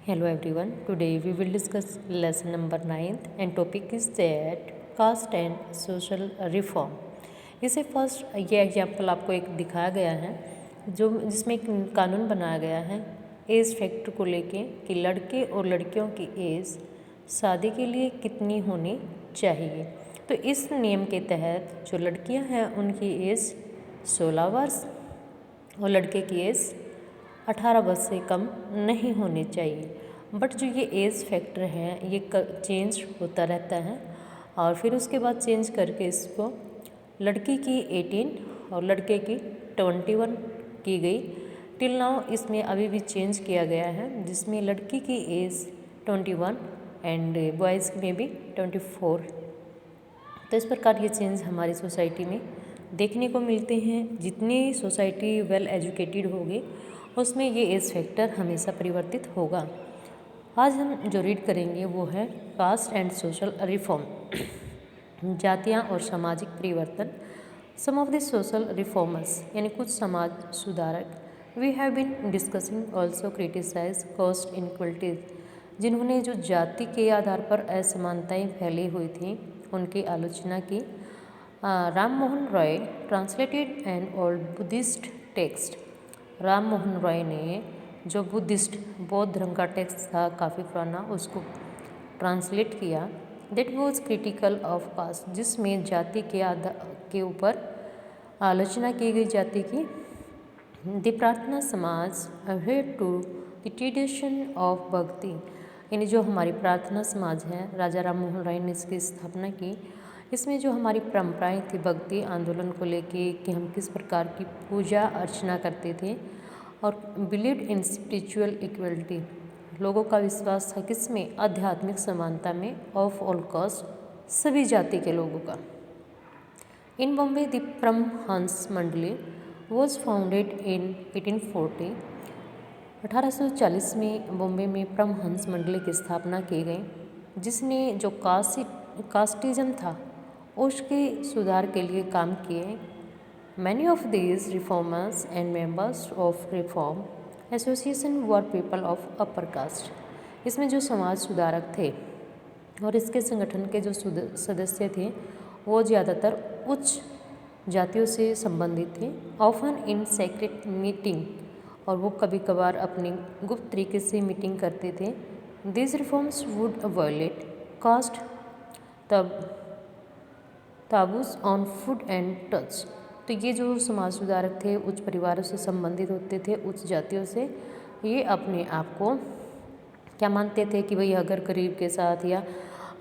Hello everyone. Today we will discuss lesson number 9th and topic is that caste and social reform. इसे first ये example आपको एक दिखाया गया है जो जिसमें एक कानून बनाया गया है एज फैक्टर को लेके कि लड़के और लड़कियों की एज शादी के लिए कितनी होनी चाहिए। तो इस नियम के तहत जो लड़कियां हैं उनकी एज 16 वर्ष और लड़के की एज 18 वर्ष से कम नहीं होनी चाहिए। बट जो ये एज फैक्टर है ये चेंज होता रहता है और फिर उसके बाद चेंज करके इसको लड़की की 18 और लड़के की 21 की गई। टिल नाउ इसमें अभी भी चेंज किया गया है जिसमें लड़की की एज 21 एंड बॉयज़ में भी 24। तो इस प्रकार ये चेंज हमारी सोसाइटी में देखने को मिलते हैं। जितनी सोसाइटी वेल एजुकेटेड होगी उसमें ये एज फैक्टर हमेशा परिवर्तित होगा। आज हम जो रीड करेंगे वो है कास्ट एंड सोशल रिफॉर्म, जातियाँ और सामाजिक परिवर्तन। Some of the social reformers यानी कुछ समाज सुधारक we have been discussing also criticise caste inequalities, जिन्होंने जो जाति के आधार पर असमानताएं फैली हुई थी उनकी आलोचना की। Ram Mohan Roy translated an old Buddhist text. Ram Mohan Roy ने जो बौद्ध धर्म का टेक्स्ट था काफ़ी पुराना उसको ट्रांसलेट किया। That was critical of caste, जिसमें जाति के ऊपर आलोचना की गई जाति की। The Prarthana Samaj ahead to the tradition of bhakti, यानी जो हमारी प्रार्थना समाज है राजा राम मोहन राय ने इसकी स्थापना की। इसमें जो हमारी परंपराएं थी भक्ति आंदोलन को लेके कि हम किस प्रकार की पूजा अर्चना करते थे और बिलीव्ड इन स्पिरिचुअल इक्वलिटी, लोगों का विश्वास था किसमें, आध्यात्मिक समानता में, ऑफ ऑल कास्ट, सभी जाति के लोगों का। इन बॉम्बे द परमहंस मंडली वॉज फाउंडेड इन 1840। 1840 में बॉम्बे में परमहंस मंडली की स्थापना की गई, जिसने जो कास्टिज्म था उसके सुधार के लिए काम किए। Many of these reformers and members of reform association were people of upper caste। इसमें जो समाज सुधारक थे और इसके संगठन के जो सदस्य थे वो ज़्यादातर उच्च जातियों से संबंधित थे। ऑफन इन सेक्रेट मीटिंग, और वो कभी कभार अपनी गुप्त तरीके से मीटिंग करते थे। These reforms would violate caste taboos on food and touch। तो ये जो समाज सुधारक थे उच्च परिवारों से संबंधित होते थे, उच्च जातियों से। ये अपने आप को क्या मानते थे कि भाई अगर गरीब के साथ या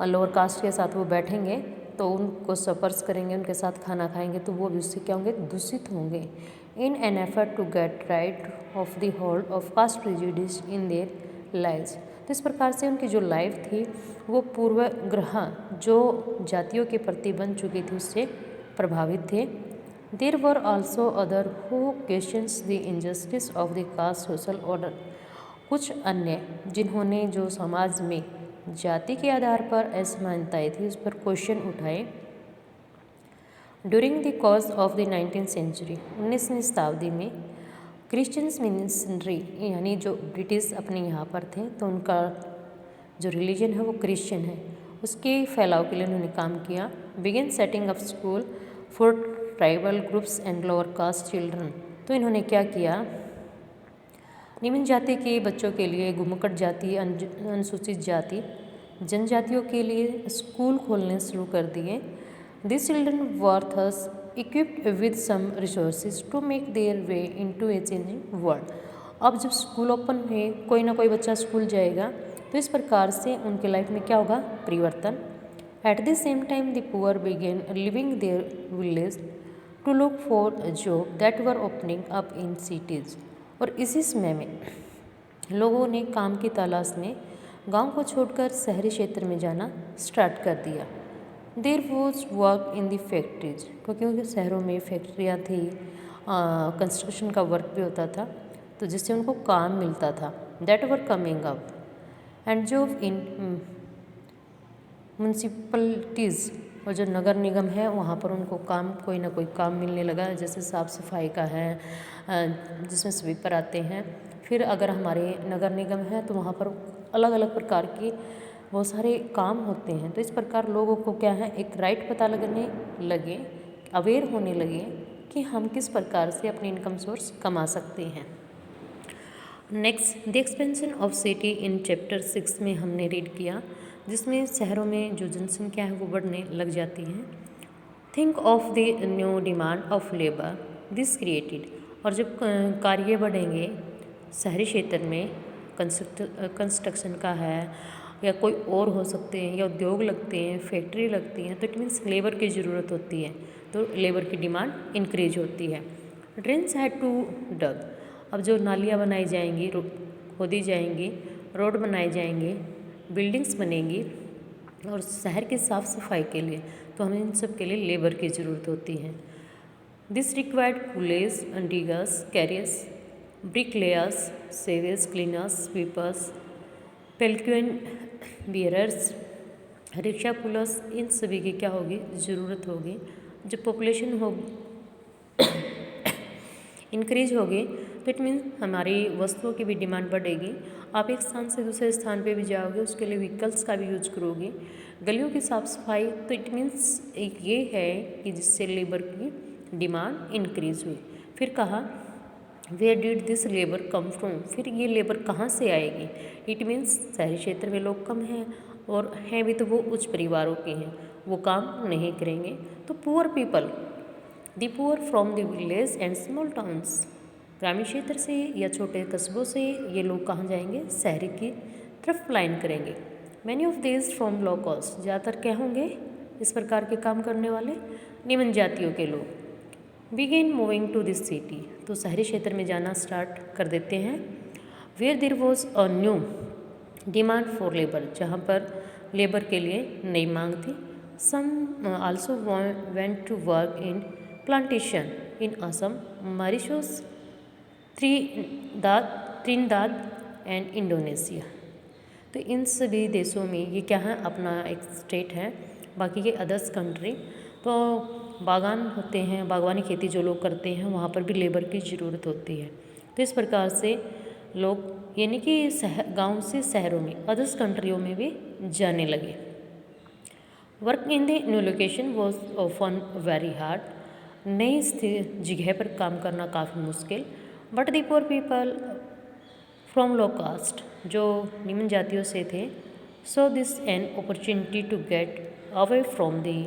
लोअर कास्ट के साथ वो बैठेंगे तो उनको सपर्स करेंगे, उनके साथ खाना खाएंगे तो वो भी उससे क्या होंगे, दूषित होंगे। In an effort to get rid of the hold of caste prejudice in their lives. तो इस प्रकार से उनकी जो लाइफ थी वो पूर्वग्रह जो जातियों के प्रति बन चुकी थी उससे प्रभावित थे। There were also others who questions the injustice of the caste social order। कुछ अन्य जिन्होंने जो समाज में जाति के आधार पर असमानताएं थी उस पर क्वेश्चन उठाए। During the course of the 19th century, 19वीं शताब्दी में क्रिश्चियंस मिशनरी यानी जो ब्रिटिश अपने यहाँ पर थे तो उनका जो रिलीजन है वो क्रिश्चियन है, उसके फैलाव के लिए उन्होंने काम किया। Begin setting up school for tribal groups and lower caste children. तो इन्होंने क्या किया, निम्न जाति के बच्चों के लिए, घुमक्कड़ जाति, अनुसूचित जाति, जनजातियों के लिए स्कूल खोलने शुरू कर दिए। This children were thus equipped with some resources to make their way into a changing world. अब जब स्कूल ओपन हुए कोई ना कोई बच्चा स्कूल जाएगा तो इस प्रकार से उनके लाइफ में क्या होगा, परिवर्तन। At the same time the poor began leaving their village to look for job that were opening up in cities. और इसी समय में लोगों ने काम की तलाश में गांव को छोड़कर शहरी क्षेत्र में जाना स्टार्ट कर दिया। There was work in the factories, क्योंकि शहरों में फैक्ट्रियाँ थी, कंस्ट्रक्शन का वर्क भी होता था तो जिससे उनको काम मिलता था। That were coming up and job in municipalities, और जो नगर निगम है वहाँ पर उनको काम कोई ना कोई काम मिलने लगा, जैसे साफ़ सफाई का है जिसमें स्वीपर आते हैं, फिर अगर हमारे नगर निगम है तो वहाँ पर अलग अलग प्रकार के बहुत सारे काम होते हैं। तो इस प्रकार लोगों को क्या है, एक राइट पता लगने लगे, अवेयर होने लगे कि हम किस प्रकार से अपनी इनकम सोर्स कमा सकते हैं। Next, the expansion of city in chapter 6 में हमने रीड किया, जिसमें शहरों में जो जनसंख्या है वो बढ़ने लग जाती है। Think of the new demand of labour this created, और जब कार्य बढ़ेंगे शहरी क्षेत्र में, कंस्ट्रक्शन का है या कोई और हो सकते हैं, या उद्योग लगते हैं, फैक्ट्री लगती हैं, तो इट मीन्स लेबर की ज़रूरत होती है, तो लेबर की डिमांड इंक्रीज होती है। ड्रेन्स हैड टू डग, अब जो नालियाँ बनाई जाएंगी, खोदी जाएंगी, रोड बनाए जाएंगे, बिल्डिंग्स बनेंगी, और शहर की साफ़ सफाई के लिए तो हमें इन सब के लिए लेबर की ज़रूरत होती है। This required coolies, diggers, carriers, bricklayers, sewage, cleaners, sweepers, palanquin bearers, rickshaw pullers, इन सभी की क्या होगी, ज़रूरत होगी। जब पॉपुलेशन होगी इंक्रीज होगी तो इट मीन्स हमारी वस्तुओं की भी डिमांड बढ़ेगी। आप एक स्थान से दूसरे स्थान पे भी जाओगे, उसके लिए व्हीकल्स का भी यूज करोगे। गलियों की साफ़ सफाई, तो इट मीन्स एक ये है कि जिससे लेबर की डिमांड इंक्रीज हुई। फिर कहा where did this labour come from, फिर ये लेबर कहाँ से आएगी। इट मीन्स शहरी क्षेत्र में लोग कम हैं, और हैं भी तो वो उच्च परिवारों के हैं, वो काम नहीं करेंगे। तो poor people, the poor from the village and small towns, ग्रामीण क्षेत्र से या छोटे कस्बों से ये लोग कहाँ जाएंगे, शहरी की तरफ प्लान करेंगे। Many of this from low cost, ज़्यादातर क्या होंगे इस प्रकार के काम करने वाले, निम्न जातियों के लोग। Begin moving to this city, तो शहरी क्षेत्र में जाना स्टार्ट कर देते हैं। Where there was a new demand for labour, जहाँ पर लेबर के लिए नई मांग थी। Some also went to work in plantation in Assam, Mauritius, Trinidad and Indonesia. तो इन सभी देशों में ये क्या है, अपना एक स्टेट है, बाकी के अदर्स कंट्री तो बागान होते हैं, बागवानी खेती जो लोग करते हैं वहाँ पर भी लेबर की ज़रूरत होती है। तो इस प्रकार से लोग यानी कि गांव से शहरों में, अदर्स कंट्रियों में भी जाने लगे। Work in the new location was often very hard, नई जगह पर काम करना काफ़ी मुश्किल। But the poor people from low caste, जो निम्न जातियों से थे, so this an opportunity to get away from the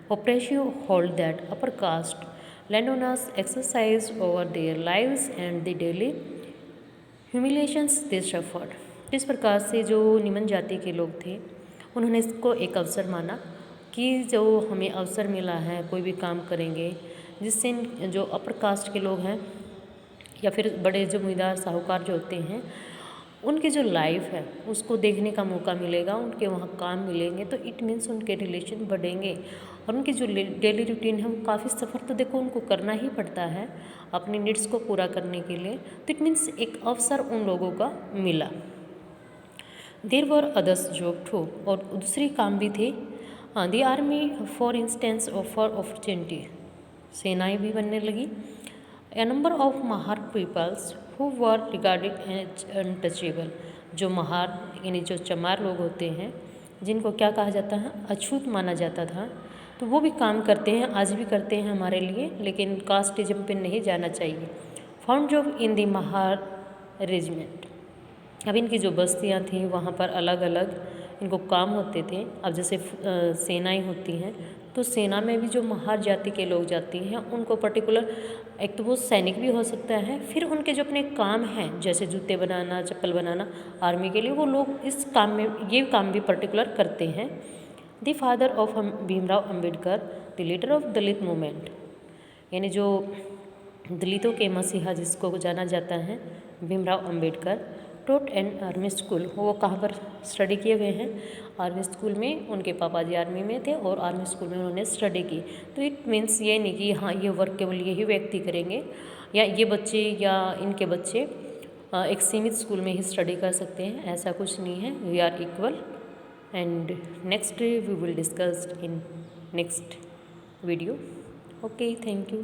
oppressive hold that upper caste landowners exercise over their lives and the daily humiliations they suffered। इस प्रकार से जो निम्न जाति के लोग थे उन्होंने इसको एक अवसर माना कि जो हमें अवसर मिला है, कोई भी काम करेंगे जिससे जो अपर कास्ट के लोग हैं या फिर बड़े जमींदार साहूकार जो होते हैं उनकी जो लाइफ है उसको देखने का मौका मिलेगा, उनके वहाँ काम मिलेंगे, तो इट मीन्स उनके रिलेशन बढ़ेंगे और उनकी जो डेली रूटीन है वो काफ़ी सफ़र तो देखो उनको करना ही पड़ता है अपनी नीड्स को पूरा करने के लिए। तो इट मीन्स एक अवसर उन लोगों का मिला। There were others job too, और दूसरी काम भी थे। The army for instance offer opportunity, सेनाएँ भी बनने लगी। A number of Mahar peoples who were regarded as untouchable, जो महार यानी जो चमार लोग होते हैं जिनको क्या कहा जाता है, अछूत माना जाता था, तो वो भी काम करते हैं, आज भी करते हैं हमारे लिए, लेकिन कास्टिज्म पे नहीं जाना चाहिए। Found job in the Mahar regiment, अब इनकी जो बस्तियाँ थीं वहाँ पर अलग अलग इनको काम होते थे। अब जैसे सेनाएं होती हैं तो सेना में भी जो महार जाति के लोग जाती हैं उनको पर्टिकुलर, एक तो वो सैनिक भी हो सकता है, फिर उनके जो अपने काम हैं जैसे जूते बनाना, चप्पल बनाना आर्मी के लिए, वो लोग इस काम में ये काम भी पर्टिकुलर करते हैं। The father of Bhimrao Ambedkar, the leader of Dalit movement, यानी जो दलितों के मसीहा जिसको जाना जाता है Bhimrao Ambedkar, taught and army school, वो कहाँ पर स्टडी किए हुए हैं, आर्मी स्कूल में, उनके पापा जी आर्मी में थे और आर्मी स्कूल में उन्होंने स्टडी की। तो इट मीन्स ये नहीं कि हाँ ये वर्क केवल यही व्यक्ति करेंगे या ये बच्चे या इनके बच्चे एक सीमित स्कूल में ही स्टडी कर सकते हैं, ऐसा कुछ नहीं है। We are equal and next we will discuss in next video. Okay, thank you.